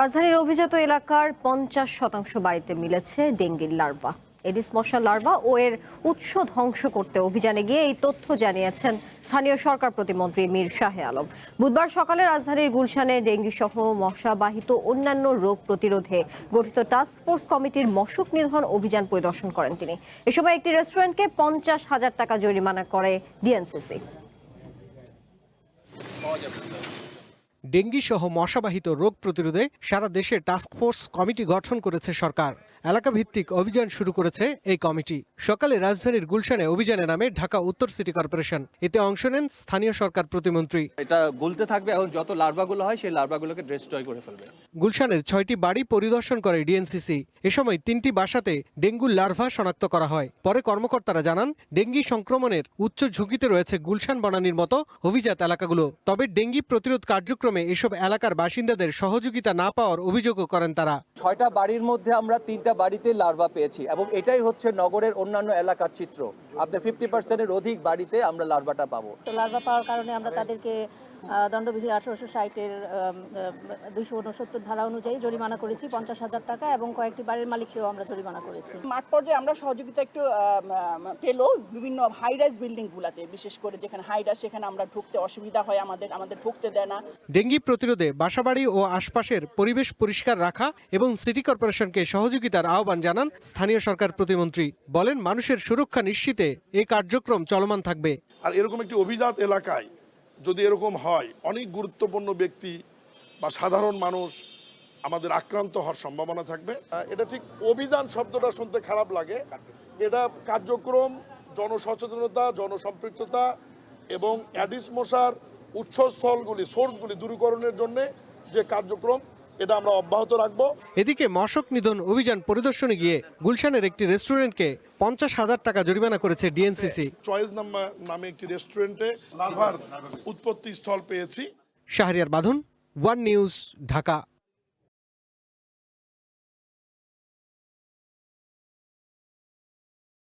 রাজধানীর অভিজাত এলাকার 50% বাড়িতে মিলেছে ডেঙ্গির লার্ভা। এডিস মশা লার্ভা ও এর উৎস ধ্বংস করতে অভিযানে গিয়ে এই তথ্য জানিয়েছেন স্থানীয় সরকার প্রতিমন্ত্রী মীর শাহে আলম। বুধবার সকালে রাজধানীর গুলশানে ডেঙ্গি সহ মশাবাহিত অন্যান্য রোগ প্রতিরোধে গঠিত টাস্ক ফোর্স কমিটির মশক নিধন অভিযান পরিদর্শন করেন তিনি। এ সময় একটি রেস্টুরেন্টকে 50,000 টাকা জরিমানা করে ডিএনসিসি। ডেঙ্গি সহ মশাবাহিত রোগ প্রতিরোধে সারা দেশে টাস্কফোর্স কমিটি গঠন করেছে সরকার। এলাকা ভিত্তিক অভিযান শুরু করেছে এই কমিটি। সকালে রাজধানীর গুলশানে অভিযানে নামে ঢাকা উত্তর সিটি কর্পোরেশন। এতে অংশ নেন স্থানীয় সরকার প্রতিমন্ত্রী। এটা গুলতে থাকবে এবং যত লার্ভাগুলো হয় সেই লার্ভাগুলোকে ডিস্ট্রয় করে ফেলবে। গুলশানের 6টি বাড়ি পরিদর্শন করে ডিএনসিসি। এ সময় 3টি বাসাতে ডেঙ্গুর লার্ভা শনাক্ত করা হয়। পরে কর্মকর্তারা জানান, ডেঙ্গি সংক্রমণের উচ্চ ঝুঁকিতে রয়েছে গুলশান বনানীর মতো অভিজাত এলাকাগুলো। তবে ডেঙ্গি প্রতিরোধ কার্যক্রমে এসব এলাকার বাসিন্দাদের সহযোগিতা না পাওয়ার অভিযোগও করেন তারা। 6টা বাড়ির মধ্যে আমরা 3টা বাড়িতে লার্ভা পেয়েছি এবং এটাই হচ্ছে নগরের অন্যান্য এলাকার চিত্র। আপনার 50%-এর অধিক বাড়িতে আমরা লার্ভাটা পাবো। তো লার্ভা পাওয়ার কারণে আমরা তাদেরকে দণ্ডবিধির 1860-এর 269 ধারা অনুযায়ী জরিমানা করেছি 50,000 টাকা এবং কয়েকটি বাড়ির মালিককেও আমরা জরিমানা করেছি। মাঠ পর্যায়ে আমরা সহযোগিতা একটু পেলো বিভিন্ন হাই রাইজ বিল্ডিং গুলাতে, বিশেষ করে যেখানে হাই রাইজ সেখানে আমরা ঢুকতে অসুবিধা হয়, আমাদের ঢুকতে দেয় না। ডেঙ্গি প্রতিরোধে বাসাবাড়ি ও আশপাশের পরিবেশ পরিষ্কার রাখা এবং সিটি কর্পোরেশনকে সহযোগিতার আহ্বান জানান স্থানীয় সরকার প্রতিমন্ত্রী। বলেন, মানুষের সুরক্ষা নিশ্চিতে এই কার্যক্রম চলমান থাকবে। আর এরকম একটি অভিজাত এলাকায় যদি এরকম হয়, অনেক গুরুত্বপূর্ণ ব্যক্তি বা সাধারণ মানুষ আমাদের আক্রান্ত হওয়ার সম্ভাবনা থাকবে। এটা ঠিক অভিযান শব্দটা শুনতে খারাপ লাগে, এটা কার্যক্রম, জনসচেতনতা, জনসম্পৃক্ততা এবং অ্যাডিস মশার উৎসস্থলগুলি, সোর্সগুলি দূরীকরণের জন্য যে কার্যক্রম, এটা আমরা অব্যাহত রাখবো। এদিকে মশক নিধন অভিযান পরিদর্শনে গিয়ে গুলশানের একটি রেস্টুরেন্টকে 50,000 টাকা জরিমানা করেছে ডিএনসিসি। চয়েস নামে একটি রেস্টুরেন্টে লার্ভার উৎপত্তি স্থল পেয়েছি। শাহরিয়ার বাঁধন, ওয়ান নিউজ, ঢাকা।